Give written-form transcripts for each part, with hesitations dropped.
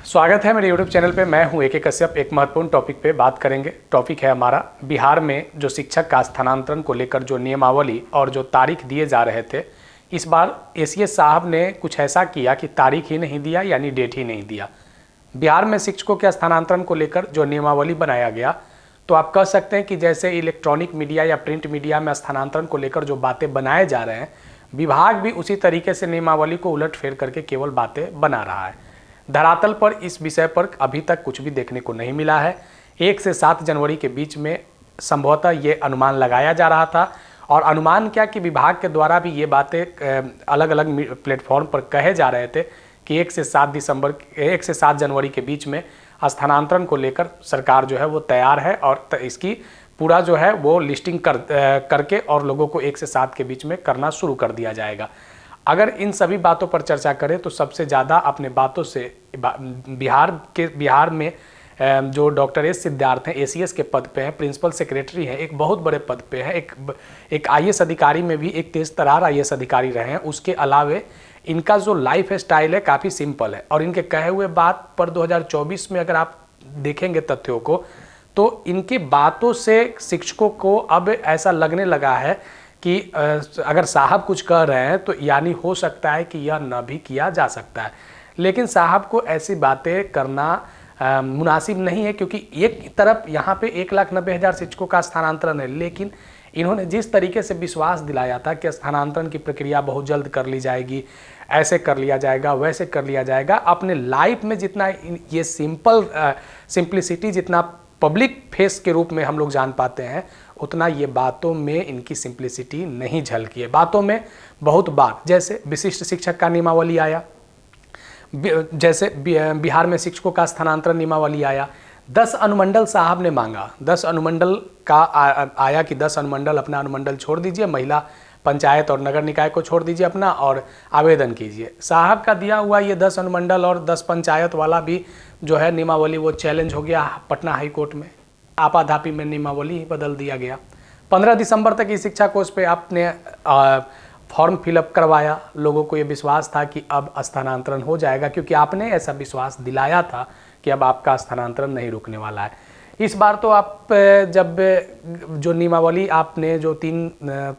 स्वागत है मेरे YouTube चैनल पे। मैं हूं AK कश्यप। एक महत्वपूर्ण टॉपिक पे बात करेंगे। टॉपिक है हमारा बिहार में जो शिक्षक का स्थानांतरण को लेकर जो नियमावली और जो तारीख दिए जा रहे थे, इस बार ACS साहब ने कुछ ऐसा किया कि तारीख ही नहीं दिया, यानी डेट ही नहीं दिया। बिहार में शिक्षकों के स्थानांतरण को लेकर जो नियमावली बनाया गया, तो आप कह सकते हैं कि जैसे इलेक्ट्रॉनिक मीडिया या प्रिंट मीडिया में स्थानांतरण को लेकर जो बातें बनाए जा रहे हैं, विभाग भी उसी तरीके से नियमावली को उलट फेर करके केवल बातें बना रहा है। धरातल पर इस विषय पर अभी तक कुछ भी देखने को नहीं मिला है। 1 से 7 जनवरी के बीच में संभवतः ये अनुमान लगाया जा रहा था, और अनुमान क्या कि विभाग के द्वारा भी ये बातें अलग अलग प्लेटफॉर्म पर कहे जा रहे थे कि 1 से 7 जनवरी के बीच में स्थानांतरण को लेकर सरकार जो है वो तैयार है, और इसकी पूरा जो है वो लिस्टिंग करके और लोगों को 1 से 7 के बीच में करना शुरू कर दिया जाएगा। अगर इन सभी बातों पर चर्चा करें तो सबसे ज़्यादा अपने बातों से बिहार में जो डॉक्टर एस सिद्धार्थ हैं, ACS के पद पे हैं, प्रिंसिपल सेक्रेटरी हैं, एक बहुत बड़े पद पे हैं, एक IAS अधिकारी में भी एक तेज तरार IAS अधिकारी रहे हैं। उसके अलावे इनका जो लाइफ स्टाइल है काफ़ी सिंपल है, और इनके कहे हुए बात पर 2024 में अगर आप देखेंगे तथ्यों को, तो इनकी बातों से शिक्षकों को अब ऐसा लगने लगा है कि अगर साहब कुछ कह रहे हैं तो यानी हो सकता है कि यह न भी किया जा सकता है। लेकिन साहब को ऐसी बातें करना मुनासिब नहीं है, क्योंकि एक तरफ यहाँ पे 1,90,000 शिक्षकों का स्थानांतरण है, लेकिन इन्होंने जिस तरीके से विश्वास दिलाया था कि स्थानांतरण की प्रक्रिया बहुत जल्द कर ली जाएगी, ऐसे कर लिया जाएगा, वैसे कर लिया जाएगा, अपने लाइफ में जितना ये सिंप्लिसिटी जितना पब्लिक फेस के रूप में हम लोग जान पाते हैं, उतना ये बातों में इनकी सिंप्लिसिटी नहीं झलकी है। बातों में बहुत बार जैसे विशिष्ट शिक्षक का नियमावली आया, जैसे बिहार में शिक्षकों का स्थानांतरण नियमावली आया, 10 अनुमंडल साहब ने मांगा, 10 अनुमंडल का आया कि 10 अनुमंडल अपना अनुमंडल छोड़ दीजिए, महिला पंचायत और नगर निकाय को छोड़ दीजिए अपना और आवेदन कीजिए। साहब का दिया हुआ ये 10 अनुमंडल और 10 पंचायत वाला भी जो है नियमावली वो चैलेंज हो गया पटना हाई कोर्ट में। आपाधापी में नियमावली ही बदल दिया गया। 15 दिसंबर तक इस शिक्षा कोष पे आपने फॉर्म फिलअप करवाया। लोगों को ये विश्वास था कि अब स्थानांतरण हो जाएगा, क्योंकि आपने ऐसा विश्वास दिलाया था कि अब आपका स्थानांतरण नहीं रुकने वाला है। इस बार तो आप जब जो नियमावली आपने जो 3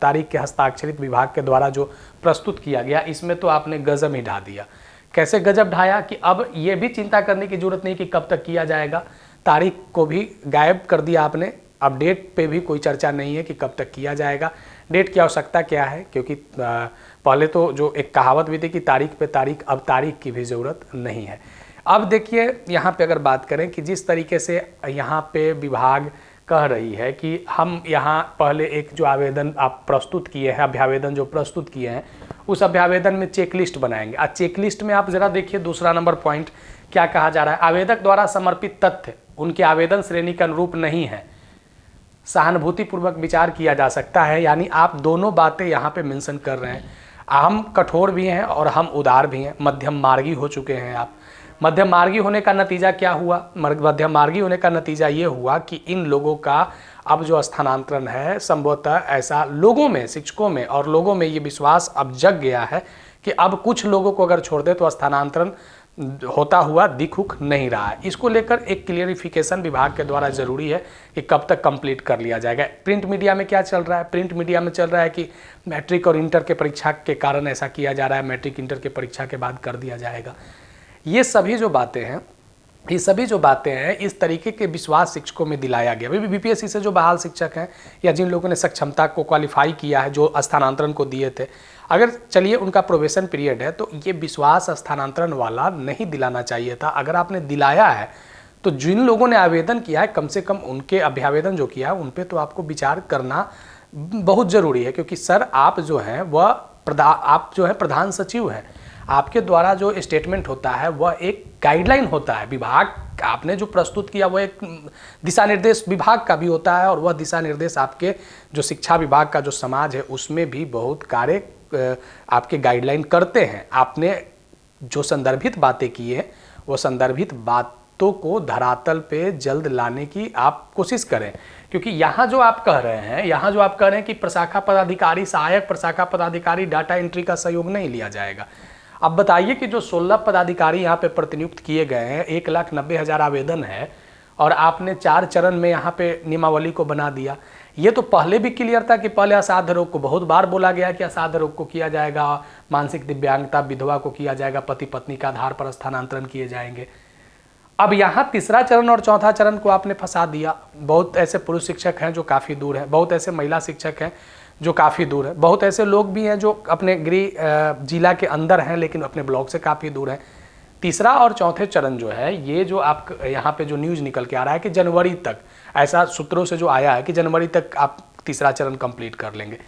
तारीख के हस्ताक्षरित विभाग के द्वारा जो प्रस्तुत किया गया, इसमें तो आपने गजब ही ढा दिया। कैसे गजब ढाया कि अब ये भी चिंता करने की जरूरत नहीं कि कब तक किया जाएगा, तारीख को भी गायब कर दिया आपने। अब डेट पे भी कोई चर्चा नहीं है कि कब तक किया जाएगा, डेट की आवश्यकता क्या है, क्योंकि पहले तो जो एक कहावत भी थी कि तारीख पे तारीख, अब तारीख की भी ज़रूरत नहीं है। अब देखिए यहाँ पे अगर बात करें कि जिस तरीके से यहाँ पे विभाग कह रही है कि हम यहाँ पहले एक जो आवेदन आप प्रस्तुत किए हैं, अभ्यावेदन जो प्रस्तुत किए हैं, उस अभ्यावेदन में चेकलिस्ट बनाएंगे। आज चेकलिस्ट में आप ज़रा देखिए दूसरा नंबर पॉइंट क्या कहा जा रहा है, आवेदक द्वारा समर्पित तथ्य उनके आवेदन श्रेणी के अनुरूप नहीं है, सहानुभूतिपूर्वक विचार किया जा सकता है। यानी आप दोनों बातें यहाँ पे मेंशन कर रहे हैं। हम कठोर भी हैं और हम उदार भी हैं, मध्यम मार्गी हो चुके हैं आप। मध्यम मार्गी होने का नतीजा क्या हुआ? मध्यम मार्गी होने का नतीजा ये हुआ कि इन लोगों का अब जो स्थानांतरण है, संभवतः ऐसा लोगों में, शिक्षकों में और लोगों में ये विश्वास अब जग गया है कि अब कुछ लोगों को अगर छोड़ दे तो स्थानांतरण होता हुआ दिख नहीं रहा है। इसको लेकर एक क्लियरिफिकेशन विभाग के द्वारा ज़रूरी है कि कब तक कंप्लीट कर लिया जाएगा। प्रिंट मीडिया में क्या चल रहा है? प्रिंट मीडिया में चल रहा है कि मैट्रिक और इंटर के परीक्षा के कारण ऐसा किया जा रहा है, मैट्रिक इंटर के परीक्षा के बाद कर दिया जाएगा। ये सभी जो बातें हैं, इस तरीके के विश्वास शिक्षकों में दिलाया गया। अभी BPSC से जो बहाल शिक्षक हैं या जिन लोगों ने सक्षमता को क्वालिफाई किया है, जो स्थानांतरण को दिए थे, अगर चलिए उनका प्रोबेशन पीरियड है, तो ये विश्वास स्थानांतरण वाला नहीं दिलाना चाहिए था। अगर आपने दिलाया है तो जिन लोगों ने आवेदन किया है, कम से कम उनके अभ्यावेदन जो किया है उन पर तो आपको विचार करना बहुत ज़रूरी है। क्योंकि सर आप जो हैं वह प्रधान सचिव हैं, आपके द्वारा जो स्टेटमेंट होता है वह एक गाइडलाइन होता है। विभाग आपने जो प्रस्तुत किया वह एक दिशा निर्देश विभाग का भी होता है, और वह दिशा निर्देश आपके जो शिक्षा विभाग का जो समाज है उसमें भी बहुत कार्य आपके गाइडलाइन करते हैं। आपने जो संदर्भित बातें की है, वो संदर्भित बातों को धरातल पे जल्द लाने की आप कोशिश करें। क्योंकि यहाँ जो आप कह रहे हैं कि प्रशाखा पदाधिकारी, सहायक प्रशाखा पदाधिकारी, डाटा एंट्री का सहयोग नहीं लिया जाएगा। अब बताइए कि जो 16 पदाधिकारी यहाँ पे प्रतिनियुक्त किए गए हैं, 1,90,000 आवेदन है और आपने 4 चरण में यहाँ पे नियमावली को बना दिया। ये तो पहले भी क्लियर था कि पहले असाध्य रोग को बहुत बार बोला गया कि असाध्य रोग को किया जाएगा, मानसिक दिव्यांगता, विधवा को किया जाएगा, पति पत्नी का आधार पर स्थानांतरण किए जाएंगे। अब यहाँ तीसरा चरण और चौथा चरण को आपने फंसा दिया। बहुत ऐसे पुरुष शिक्षक हैं जो काफ़ी दूर हैं, बहुत ऐसे महिला शिक्षक हैं जो काफ़ी दूर है, बहुत ऐसे लोग भी हैं जो अपने गृह जिला के अंदर हैं लेकिन अपने ब्लॉक से काफ़ी दूर हैं। तीसरा और चौथे चरण जो है, ये जो आप यहाँ पे जो न्यूज़ निकल के आ रहा है कि जनवरी तक, ऐसा सूत्रों से जो आया है कि जनवरी तक आप तीसरा चरण कंप्लीट कर लेंगे।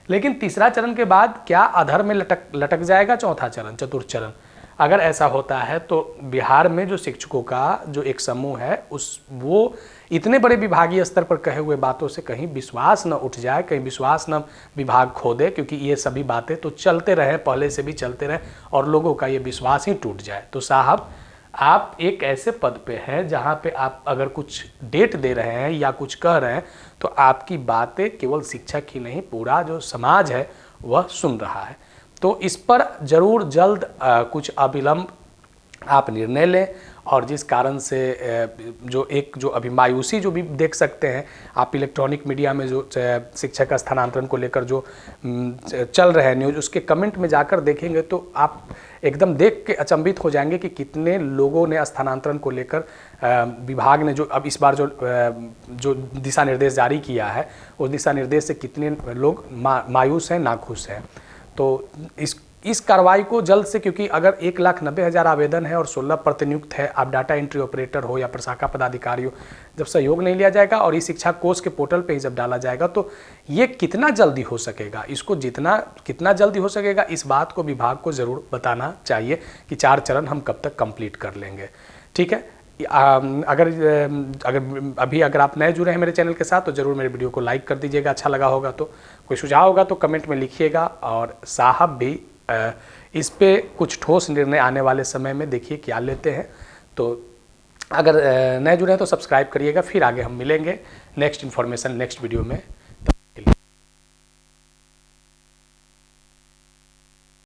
लेकिन तीसरा चरण के बाद क्या अधर में लटक जाएगा चौथा चरण, चतुर्थ चरण? अगर ऐसा होता है तो बिहार में जो शिक्षकों का जो एक समूह है वो इतने बड़े विभागीय स्तर पर कहे हुए बातों से कहीं विश्वास न उठ जाए, कहीं विश्वास न विभाग खो दे, क्योंकि ये सभी बातें तो चलते रहे, पहले से भी चलते रहे और लोगों का ये विश्वास ही टूट जाए। तो साहब, आप एक ऐसे पद पे हैं जहाँ पे आप अगर कुछ डेट दे रहे हैं या कुछ कह रहे हैं तो आपकी बातें केवल शिक्षक ही नहीं, पूरा जो समाज है वह सुन रहा है। तो इस पर ज़रूर जल्द कुछ अविलंब आप निर्णय लें, और जिस कारण से जो अभी मायूसी जो भी देख सकते हैं आप इलेक्ट्रॉनिक मीडिया में, जो शिक्षक स्थानांतरण को लेकर जो चल रहे हैं न्यूज़, उसके कमेंट में जाकर देखेंगे तो आप एकदम देख के अचंभित हो जाएंगे कि कितने लोगों ने स्थानांतरण को लेकर विभाग ने जो अब इस बार जो दिशा निर्देश जारी किया है, उस दिशा निर्देश से कितने लोग मायूस हैं, नाखुश हैं। तो इस कार्रवाई को जल्द से, क्योंकि अगर 1,90,000 आवेदन है और 16 प्रतिनियुक्त है, आप डाटा एंट्री ऑपरेटर हो या प्रशाखा पदाधिकारी हो, जब सहयोग नहीं लिया जाएगा और इस शिक्षा कोष के पोर्टल पे ही जब डाला जाएगा तो ये कितना जल्दी हो सकेगा, इसको कितना जल्दी हो सकेगा, इस बात को विभाग को ज़रूर बताना चाहिए कि 4 चरण हम कब तक कंप्लीट कर लेंगे। ठीक है, अगर आप नए जुड़े हैं मेरे चैनल के साथ तो ज़रूर मेरे वीडियो को लाइक कर दीजिएगा, अच्छा लगा होगा तो। कोई सुझाव होगा तो कमेंट में लिखिएगा, और साहब भी इस पे कुछ ठोस निर्णय आने वाले समय में देखिए क्या लेते हैं। तो अगर नए जुड़े हैं तो सब्सक्राइब करिएगा, फिर आगे हम मिलेंगे नेक्स्ट इन्फॉर्मेशन नेक्स्ट वीडियो में।